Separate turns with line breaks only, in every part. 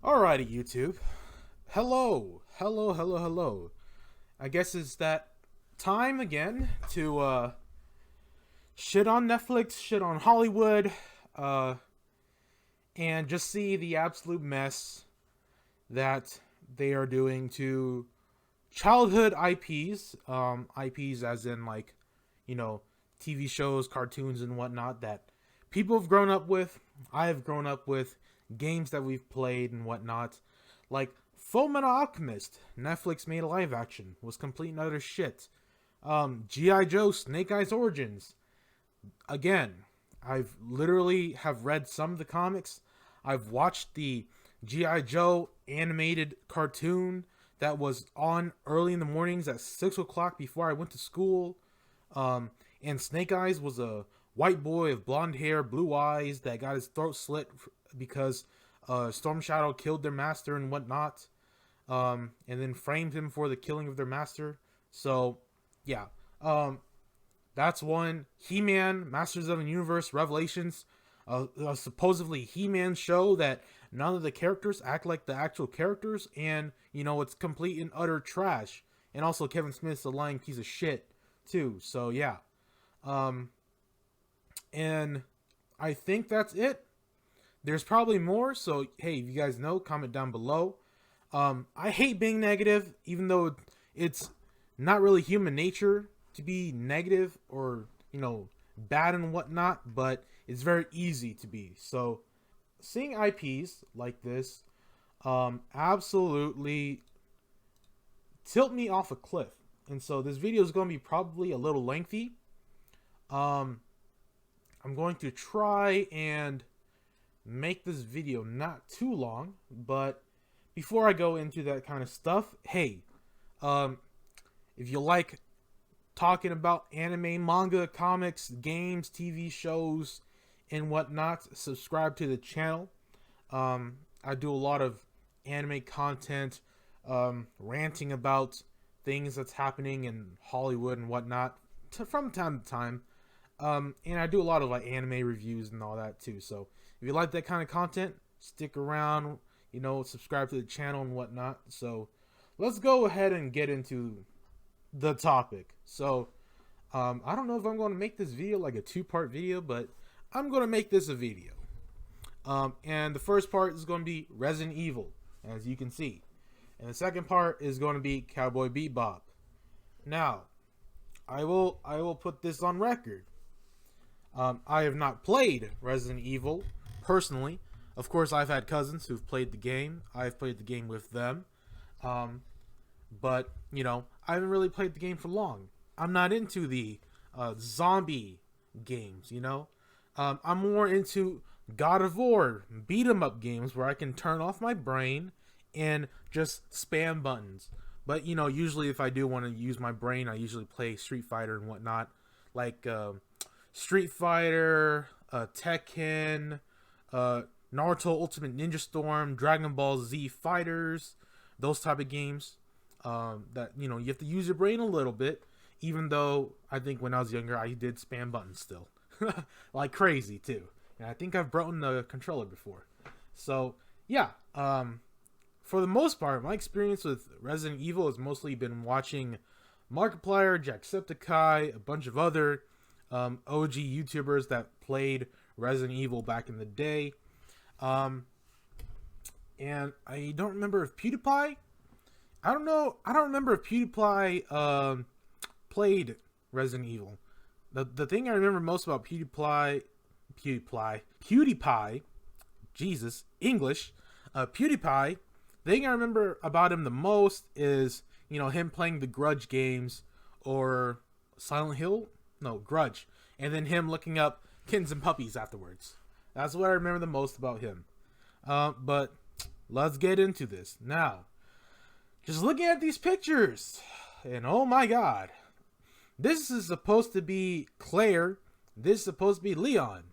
Alrighty, YouTube. Hello. I guess it's that time again to shit on Netflix, shit on Hollywood, uh, and just see the absolute mess that they are doing to childhood IPs. IPs as in like, you know, TV shows, cartoons, and whatnot that people have grown up with. I have grown up with games that we've played and whatnot. Like Fullmetal Alchemist, Netflix made a live action, was complete and utter shit. G.I. Joe Snake Eyes Origins. Again, I've literally have read some of the comics. I've watched the G.I. Joe animated cartoon that was on early in the mornings at 6 o'clock before I went to school. And Snake Eyes was a white boy of blonde hair, blue eyes that got his throat slit because Storm Shadow killed their master and whatnot, and then framed him for the killing of their master. So, yeah, that's one. He-Man, Masters of the Universe, Revelations, a supposedly He-Man show that none of the characters act like the actual characters, and it's complete and utter trash. And also, Kevin Smith's a lying piece of shit too. So yeah, and I think that's it. There's probably more, so hey, if you guys know, comment down below. I hate being negative, even though it's not really human nature to be negative or, bad and whatnot, but it's very easy to be. So, seeing IPs like this absolutely tilt me off a cliff. And so, this video is going to be probably a little lengthy. I'm going to try and make this video not too long, but before I go into that kind of stuff, hey, if you like talking about anime, manga, comics, games, TV shows, and whatnot, subscribe to the channel. I do a lot of anime content, ranting about things that's happening in Hollywood and whatnot from time to time. And I do a lot of like anime reviews and all that too. So if you like that kind of content, stick around, subscribe to the channel and whatnot. So let's go ahead and get into the topic. So I don't know if I'm going to make this video like a two-part video, but I'm going to make this a video. And the first part is going to be Resident Evil, as you can see. And the second part is going to be Cowboy Bebop. Now, I will put this on record. I have not played Resident Evil personally. Of course, I've had cousins who've played the game. I've played the game with them. But, I haven't really played the game for long. I'm not into the zombie games, I'm more into God of War, beat 'em up games where I can turn off my brain and just spam buttons. But, usually if I do want to use my brain, I usually play Street Fighter and whatnot. Like, Street Fighter, Tekken, Naruto Ultimate Ninja Storm, Dragon Ball Z Fighters, those type of games. That you have to use your brain a little bit, even though I think when I was younger I did spam buttons still, like crazy too. And I think I've broken the controller before. So yeah, for the most part, my experience with Resident Evil has mostly been watching Markiplier, Jacksepticeye, a bunch of other OG YouTubers that played Resident Evil back in the day. And I don't remember if PewDiePie. I don't know. I don't remember if PewDiePie played Resident Evil. The thing I remember most about PewDiePie, Jesus, English, PewDiePie. The thing I remember about him the most is him playing the Grudge games or Silent Hill. No, Grudge. And then him looking up kittens and puppies afterwards. That's what I remember the most about him. But let's get into this. Now, just looking at these pictures, and oh my god. This is supposed to be Claire. This is supposed to be Leon.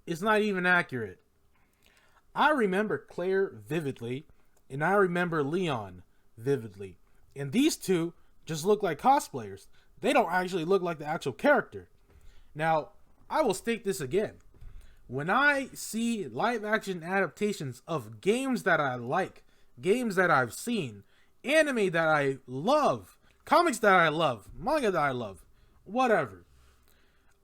It's not even accurate. I remember Claire vividly, and I remember Leon vividly. And these two just look like cosplayers. They don't actually look like the actual character. Now, I will state this again. when I see live action adaptations of games that I like, games that I've seen, anime that I love, comics that I love, manga that I love, whatever,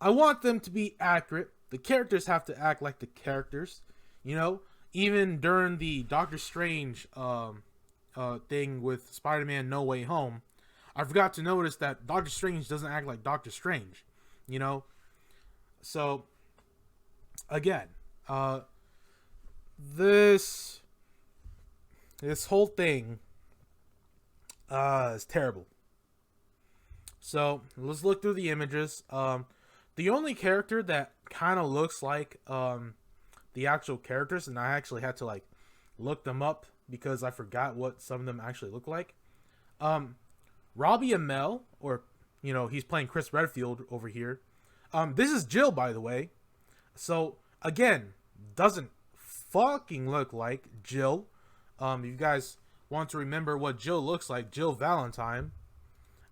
I want them to be accurate. The characters have to act like the characters, you know. Even during the Doctor Strange thing with Spider-Man No Way Home, I forgot to notice that Doctor Strange doesn't act like Doctor Strange, you know. So again, this whole thing is terrible. So let's look through the images. The only character that kind of looks like the actual characters, and I actually had to like look them up because I forgot what some of them actually look like. Robbie Amell, or you know, he's playing Chris Redfield over here. This is Jill, by the way. So again, doesn't fucking look like Jill. If you guys want to remember what Jill looks like, Jill Valentine.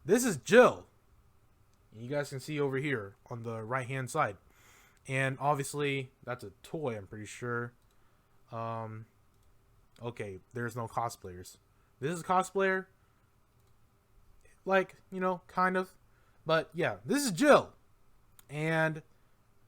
This is Jill. You guys can see over here on the right hand side. And obviously that's a toy, I'm pretty sure. Okay, there's no cosplayers. This is a cosplayer. Like, you know, kind of. But yeah, this is Jill. And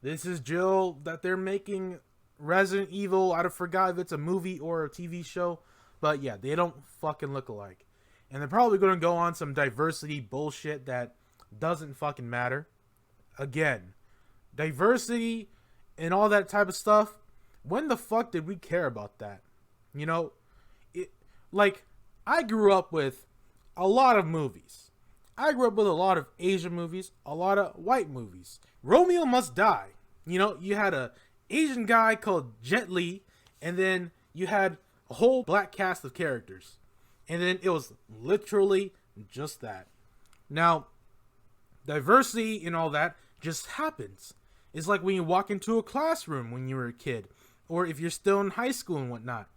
this is Jill that they're making Resident Evil. I forgot if it's a movie or a TV show. But yeah, they don't fucking look alike. And they're probably going to go on some diversity bullshit that doesn't fucking matter. Again, diversity and all that type of stuff. When the fuck did we care about that? You know, like, I grew up with a lot of movies. I grew up with a lot of Asian movies, a lot of white movies. Romeo Must Die. You know, you had a Asian guy called Jet Li, and then you had a whole black cast of characters. And then it was literally just that. Now, diversity and all that just happens. It's like when you walk into a classroom when you were a kid, or if you're still in high school and whatnot.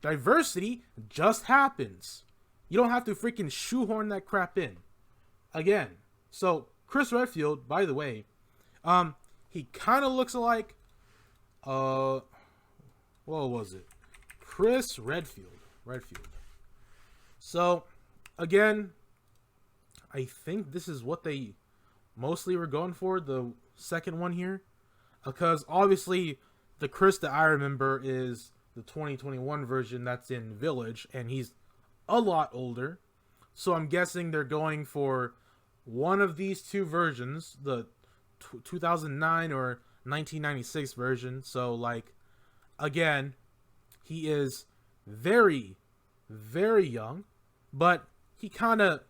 Diversity just happens. You don't have to freaking shoehorn that crap in. Again, so Chris Redfield, by the way, he kind of looks like, what was it? Chris Redfield. So, again, I think this is what they mostly were going for, the second one here. Because obviously, the Chris that I remember is the 2021 version that's in Village, and he's a lot older. So I'm guessing they're going for one of these two versions, the 2009 or 1996 version. So, like, again, he is very, very young, but he kind of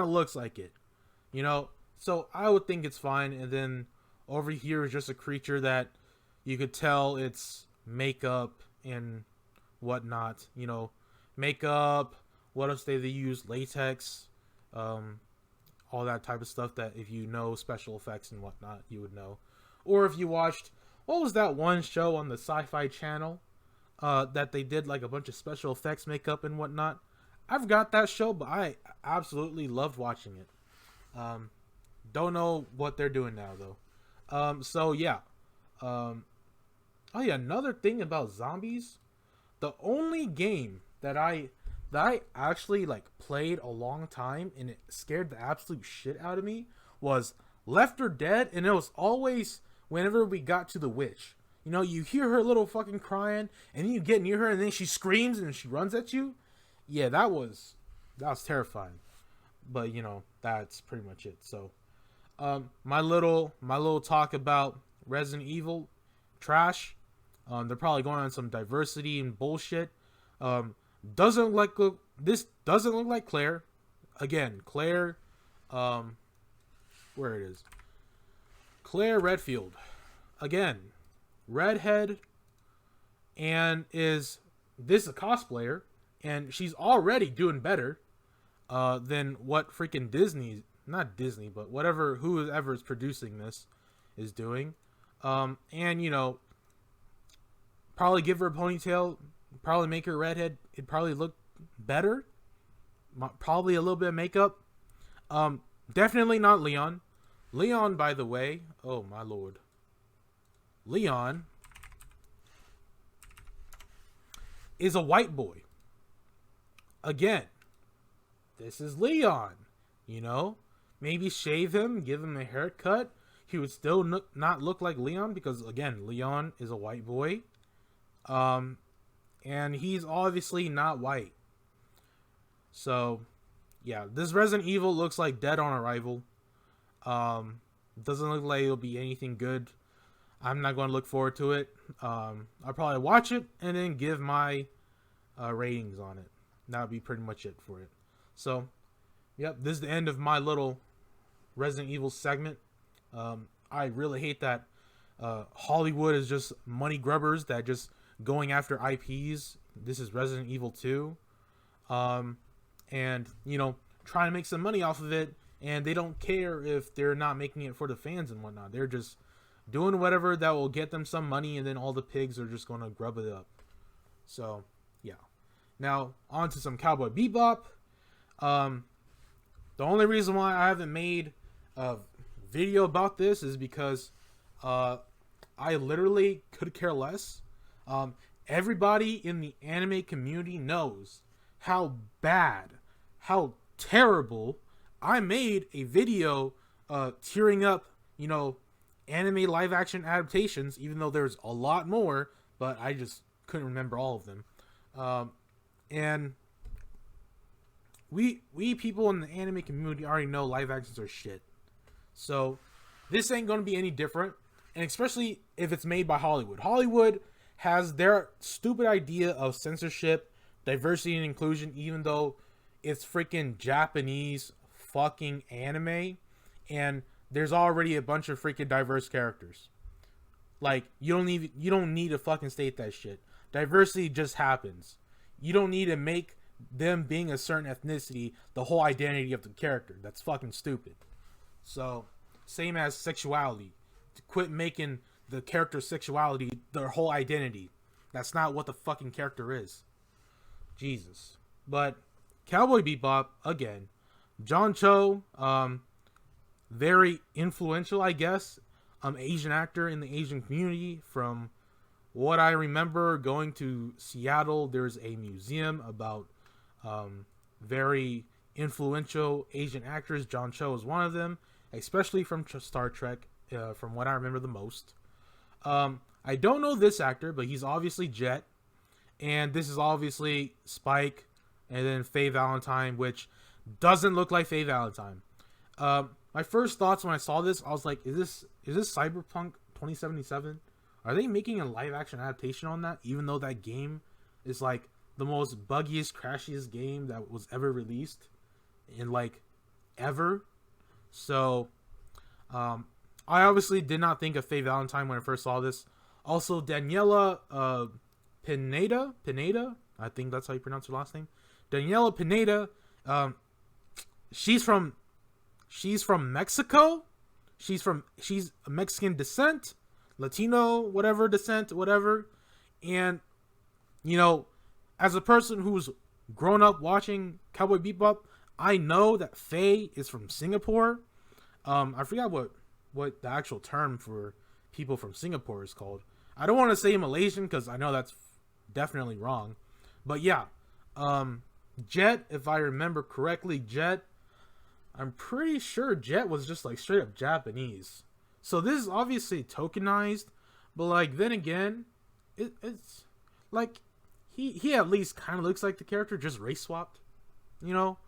looks like it, you know. So I would think it's fine. And then over here is just a creature that you could tell it's makeup and whatnot, you know, makeup. What else they use? Latex, all that type of stuff that if you know special effects and whatnot, you would know. Or if you watched, what was that one show on the Sci-Fi Channel that they did like a bunch of special effects makeup and whatnot? I forgot that show, but I absolutely loved watching it. Don't know what they're doing now though. So yeah. Oh yeah, another thing about zombies. The only game that I actually like played a long time and it scared the absolute shit out of me was Left 4 Dead, and it was always whenever we got to the witch. You know, you hear her little fucking crying, and then you get near her, and then she screams and she runs at you. Yeah, that was terrifying. But you know, that's pretty much it. So, my little talk about Resident Evil trash. They're probably going on some diversity and bullshit. Doesn't look like this. Doesn't look like Claire. Again, Claire. Where it is. Claire Redfield. Again, redhead, and is this a cosplayer? And she's already doing better than what freaking Disney, not Disney, but whoever is producing this is doing. And you know, probably give her a ponytail, probably make her redhead. It'd probably look better. Probably a little bit of makeup. Definitely not Leon. Leon, by the way, oh my lord. Leon is a white boy. Again, this is Leon. You know, maybe shave him, give him a haircut. He would still not look like Leon because, again, Leon is a white boy. And he's obviously not white. So, yeah, this Resident Evil looks like Dead on Arrival. Doesn't look like it'll be anything good. I'm not going to look forward to it. I'll probably watch it and then give my ratings on it. That'll be pretty much it for it. So, yep, this is the end of my little Resident Evil segment. I really hate that Hollywood is just money grubbers that just going after IPs. This is Resident Evil 2. And, you know, trying to make some money off of it. And they don't care if they're not making it for the fans and whatnot. They're just doing whatever that will get them some money. And then all the pigs are just going to grub it up. So, yeah. Now, on to some Cowboy Bebop. The only reason why I haven't made a video about this is because I literally could care less. Everybody in the anime community knows how bad, how terrible. I made a video tearing up, you know, anime live action adaptations, even though there's a lot more, but I just couldn't remember all of them. And we people in the anime community already know live actions are shit. So this ain't going to be any different. And especially if it's made by Hollywood. Hollywood has their stupid idea of censorship, diversity, and inclusion, even though it's freaking Japanese fucking anime. And there's already a bunch of freaking diverse characters. Like, you don't need to fucking state that shit. Diversity just happens. You don't need to make them being a certain ethnicity the whole identity of the character. That's fucking stupid. So, same as sexuality. To quit making the character's sexuality their whole identity. That's not what the fucking character is. Jesus. But Cowboy Bebop, again, John Cho, very influential, I guess, Asian actor in the Asian community. From what I remember, going to Seattle, there's a museum about very influential Asian actors. John Cho is one of them, especially from Star Trek, from what I remember the most. I don't know this actor, but he's obviously Jet, and this is obviously Spike, and then Faye Valentine, which doesn't look like Faye Valentine. My first thoughts when I saw this, I was like, is this Cyberpunk 2077? Are they making a live action adaptation on that? Even though that game is like the most buggiest, crashiest game that was ever released in like ever. So, I obviously did not think of Faye Valentine when I first saw this. Also, Daniella Pineda, I think that's how you pronounce her last name. Daniella Pineda, she's from Mexico. She's a Mexican descent, Latino, whatever descent, whatever. And, you know, as a person who's grown up watching Cowboy Bebop, I know that Faye is from Singapore. I forgot what the actual term for people from Singapore is called. I don't want to say Malaysian because I know that's definitely wrong. But yeah, Jet, if I remember correctly, I'm pretty sure Jet was just like straight up Japanese. So this is obviously tokenized, but like then again, it's like he at least kind of looks like the character, just race swapped, you know.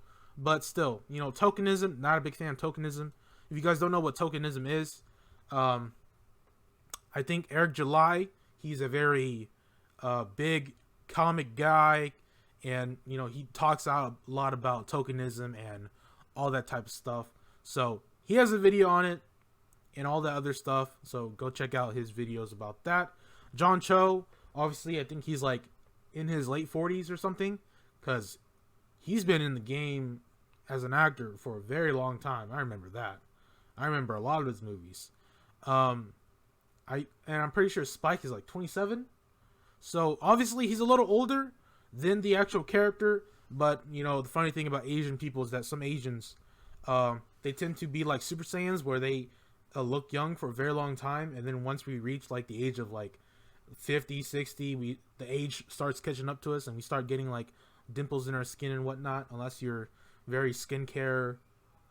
But still, you know, tokenism. Not a big fan of tokenism. If you guys don't know what tokenism is, I think Eric July, he's a very big comic guy, and you know he talks out a lot about tokenism and all that type of stuff. So he has a video on it and all that other stuff. So go check out his videos about that. John Cho, obviously, I think he's like in his late 40s or something, because he's been in the game as an actor for a very long time. I remember that. I remember a lot of his movies. I'm pretty sure Spike is like 27. So obviously he's a little older than the actual character. But you know, the funny thing about Asian people is that some Asians, they tend to be like Super Saiyans, where they look young for a very long time, and then once we reach like the age of like 50, 60, the age starts catching up to us and we start getting like dimples in our skin and whatnot, unless you're very skincare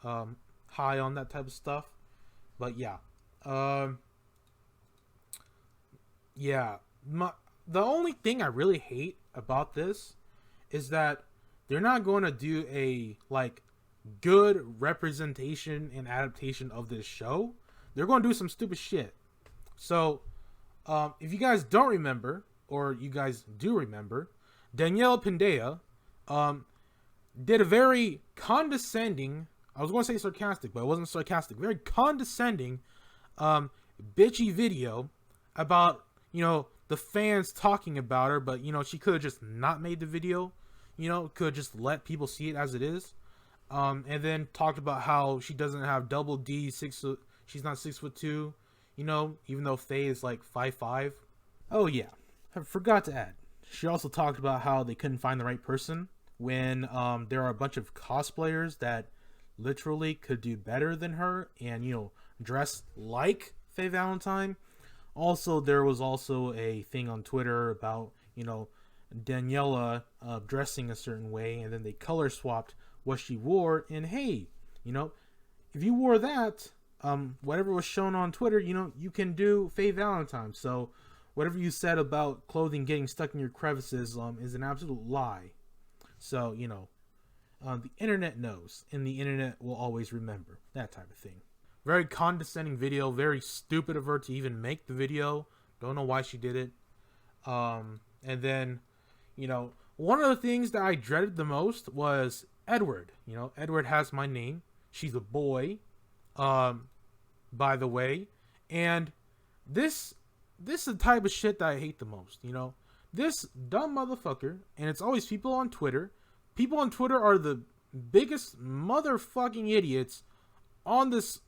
high on that type of stuff. But yeah. Yeah. The only thing I really hate about this is that they're not going to do a like good representation and adaptation of this show. They're going to do some stupid shit. So, if you guys don't remember, or you guys do remember, Daniella Pendea did a very condescending, I was going to say sarcastic, but it wasn't sarcastic, very condescending, bitchy video about, the fans talking about her, but, she could have just not made the video, could have just let people see it as it is. And then talked about how she doesn't have double D, she's not 6'2", even though Faye is like 5'5". Oh yeah, I forgot to add. She also talked about how they couldn't find the right person when there are a bunch of cosplayers that literally could do better than her and dress like Faye Valentine. Also, there was also a thing on Twitter about Daniella dressing a certain way, and then they color swapped what she wore. And hey, if you wore that, whatever was shown on Twitter, you can do Faye Valentine. So whatever you said about clothing getting stuck in your crevices is an absolute lie. So the internet knows, and the internet will always remember that type of thing. Very condescending video, very stupid of her to even make the video. Don't know why she did it. And then, one of the things that I dreaded the most was Edward. Edward has my name. She's a boy, by the way. And this is the type of shit that I hate the most, This dumb motherfucker, and it's always people on Twitter. People on Twitter are the biggest motherfucking idiots on this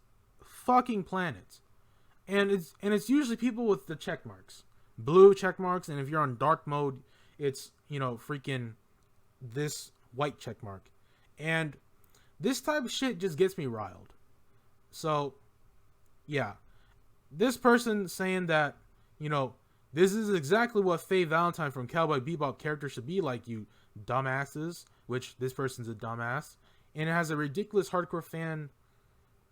fucking planet. And it's usually people with the check marks. Blue check marks, and if you're on dark mode, it's, freaking this white check mark. And this type of shit just gets me riled. So, yeah. This person saying that, this is exactly what Faye Valentine from Cowboy Bebop character should be like, you dumbasses. Which, this person's a dumbass. And it has a ridiculous hardcore fan.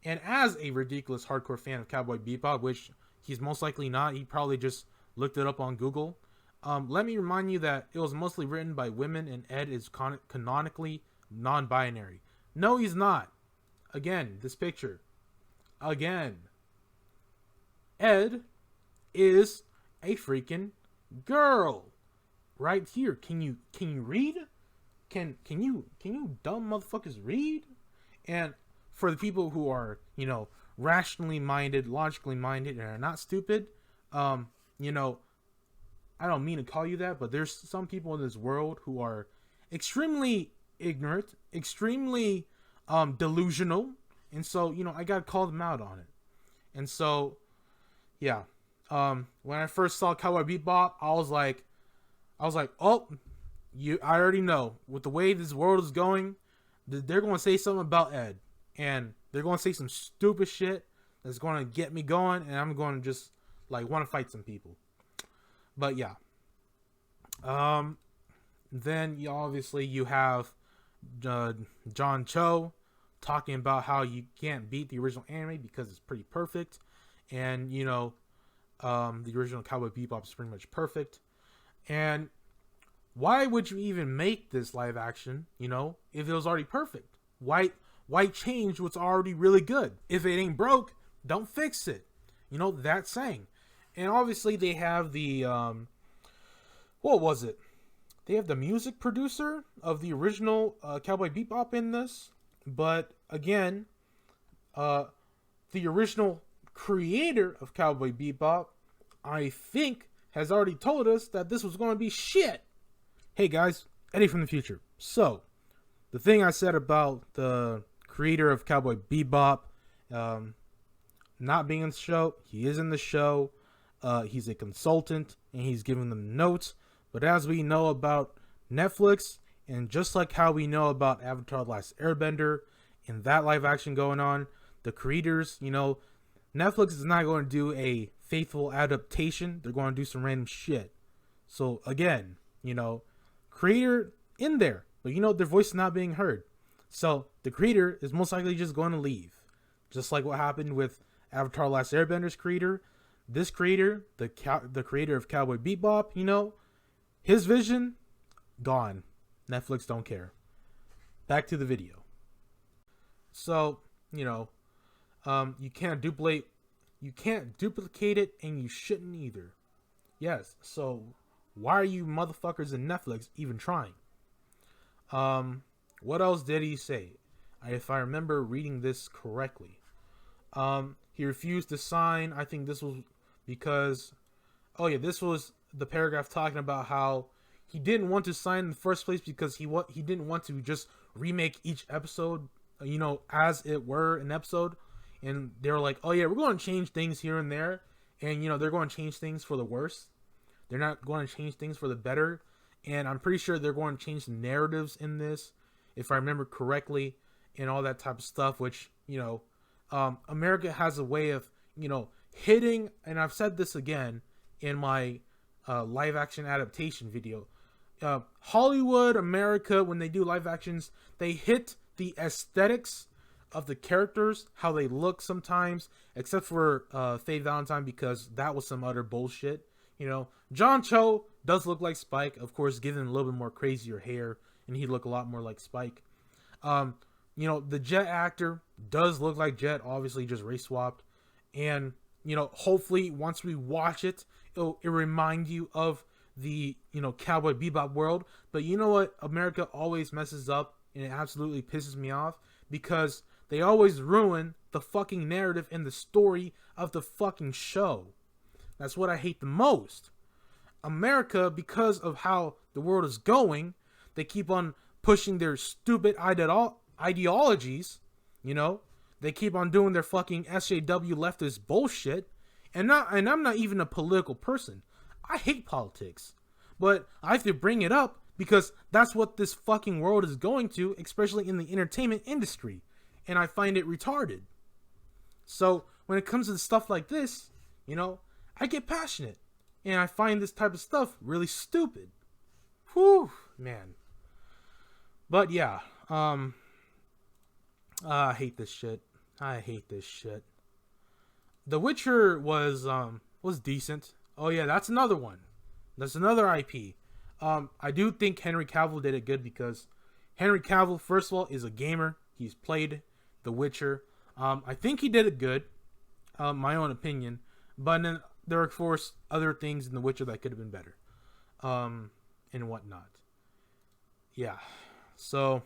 And as a ridiculous hardcore fan of Cowboy Bebop, which he's most likely not. He probably just looked it up on Google. Let me remind you that it was mostly written by women, and Ed is canonically non-binary. No, he's not. Again, this picture. Again. Ed is a freaking girl. Right here. Can you read? Can you dumb motherfuckers read? And for the people who are, rationally minded, logically minded, and are not stupid, I don't mean to call you that, but there's some people in this world who are extremely ignorant, extremely delusional, and so, I gotta call them out on it. And so, yeah. When I first saw Cowboy Bebop, I was like, oh, I already know. With the way this world is going, they're going to say something about Ed. And they're going to say some stupid shit that's going to get me going. And I'm going to just, want to fight some people. But, yeah. Then, obviously, you have John Cho talking about how you can't beat the original anime because it's pretty perfect. And, the original Cowboy Bebop is pretty much perfect. And why would you even make this live action, if it was already perfect? Why change what's already really good? If it ain't broke, don't fix it. That saying. And obviously they have the, what was it? They have the music producer of the original Cowboy Bebop in this. But again, the original creator of Cowboy Bebop, I think, has already told us that this was going to be shit. Hey guys, Eddie from the future. So, the thing I said about the creator of Cowboy Bebop not being in the show, he is in the show. He's a consultant, and he's giving them notes. But as we know about Netflix, and just like how we know about Avatar The Last Airbender, and that live action going on, the creators, Netflix is not going to do a faithful adaptation, they're going to do some random shit. So again, you know, creator in there, but you know, their voice is not being heard. So the creator is most likely just going to leave. Just like what happened with Avatar Last Airbender's creator. This creator, the creator of Cowboy Bebop, you know, his vision, gone. Netflix don't care. Back to the video. So, you know, you can't duplicate it, and you shouldn't either. Yes, so why are you motherfuckers in Netflix even trying? What else did he say? If I remember reading this correctly. He refused to sign. I think this was because, oh yeah, this was the paragraph talking about how he didn't want to sign in the first place because he didn't want to just remake each episode, you know, as it were an episode. And they were like, oh yeah, we're going to change things here and there. And, you know, they're going to change things for the worse. They're not going to change things for the better. And I'm pretty sure they're going to change the narratives in this, if I remember correctly, and all that type of stuff, which, you know, America has a way of, you know, hitting, and I've said this again in my live action adaptation video. Hollywood, America, when they do live actions, they hit the aesthetics of the characters, how they look sometimes, except for Faye Valentine, because that was some utter bullshit. You know, John Cho does look like Spike, of course, given a little bit more crazier hair, and he'd look a lot more like Spike. You know, the Jet actor does look like Jet, obviously just race swapped. And, you know, hopefully once we watch it, it'll remind you of the, you know, Cowboy Bebop world. But you know what? America always messes up, and it absolutely pisses me off, because they always ruin the fucking narrative and the story of the fucking show. That's what I hate the most. America, because of how the world is going, they keep on pushing their stupid ideologies, you know. They keep on doing their fucking SJW leftist bullshit. And I'm not even a political person. I hate politics. But I have to bring it up because that's what this fucking world is going to, especially in the entertainment industry. And I find it retarded. So when it comes to stuff like this, you know, I get passionate. And I find this type of stuff really stupid. Whew, man. But yeah, I hate this shit. I hate this shit. The Witcher was decent. Oh yeah, that's another one. That's another IP. I do think Henry Cavill did it good, because Henry Cavill, first of all, is a gamer. He's played The Witcher. I think he did it good. My own opinion. But then there are, of course, other things in The Witcher that could have been better. And whatnot. Yeah. So,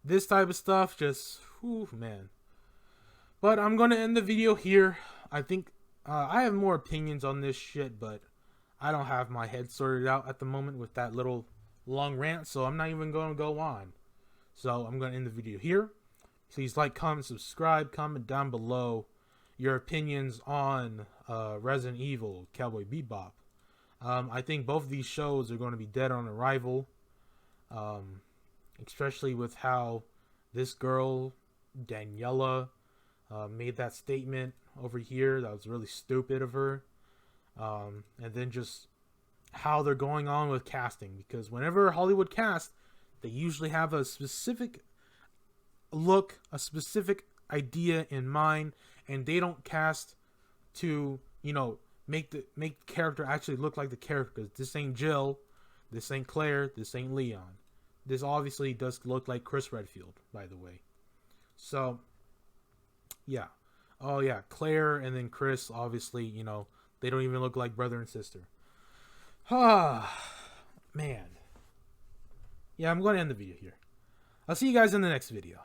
this type of stuff just, whew, man. But I'm going to end the video here. I think I have more opinions on this shit, but I don't have my head sorted out at the moment with that little long rant, so I'm not even going to go on. So I'm going to end the video here. Please like, comment, subscribe, comment down below your opinions on Resident Evil, Cowboy Bebop. I think both of these shows are going to be dead on arrival. Especially with how this girl, Daniella, made that statement over here. That was really stupid of her. And then just how they're going on with casting. Because whenever Hollywood casts, they usually have a specific look, a specific idea in mind. And they don't cast to, you know, make the character actually look like the character. Because this ain't Jill. This ain't Claire. This ain't Leon. This obviously does look like Chris Redfield, by the way. So, yeah. Oh, yeah. Claire and then Chris, obviously, you know, they don't even look like brother and sister. Ah, man. Yeah, I'm going to end the video here. I'll see you guys in the next video.